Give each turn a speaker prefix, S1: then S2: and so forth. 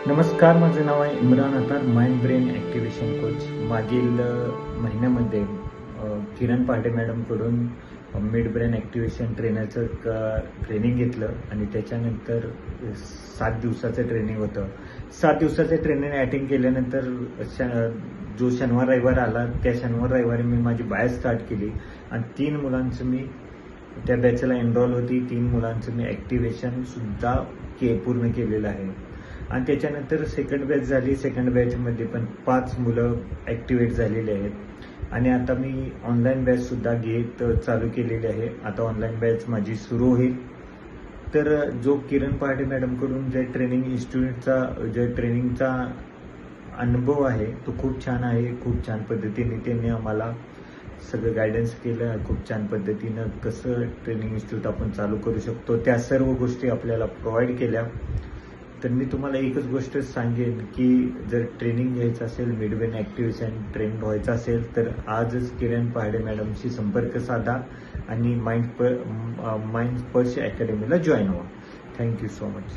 S1: नमस्कार, माझं नाव आहे Imran Attar, mind brain activation coach. मागील महिन्यामध्ये किरण पांडे मॅडमकडून मिड ब्रेन ॲक्टिव्हेशन ट्रेनरचं ट्रेनिंग घेतलं आणि त्याच्यानंतर 7 दिवसाचं ट्रेनिंग होतं. 7 दिवसाचं ट्रेनिंग अटेंड केल्यानंतर जो शनिवार रविवार आला त्या शनिवार रविवारी मी माझी बॅच स्टार्ट केली आणि 3 मुलांचं मी त्या बॅचला एनरोल होती. 3 मुलांचं मी ॲक्टिव्हेशनसुद्धा पूर्ण केलेलं आहे. आणि त्याच्यानंतर सेकंड बॅच झाली. सेकंड बॅचमध्ये पण 5 मुलं ॲक्टिवेट झालेले आहेत आणि आता मी ऑनलाईन बॅचसुद्धा घेत चालू केलेली आहे. आता ऑनलाईन बॅच माझी सुरू होईल. तर जो किरण पहाटे मॅडमकडून जे ट्रेनिंग इन्स्टिट्यूटचा जे ट्रेनिंगचा अनुभव आहे तो खूप छान आहे. खूप छान पद्धतीने त्यांनी आम्हाला सगळं गायडन्स केलं. खूप छान पद्धतीनं कसं ट्रेनिंग इन्स्टिट्यूट आपण चालू करू शकतो त्या सर्व गोष्टी आपल्याला प्रोव्हाइड केल्या. तर मी तुम्हाला एकच गोष्ट सांगेन की जर ट्रेनिंग घ्यायचं असेल, मिड ब्रेन ॲक्टिव्हेशन ट्रेन व्हायचं असेल तर आजच किरण पहाडे मॅडमशी संपर्क साधा आणि माइंड स्पर्श अकॅडमीला जॉईन व्हा. Thank you so much.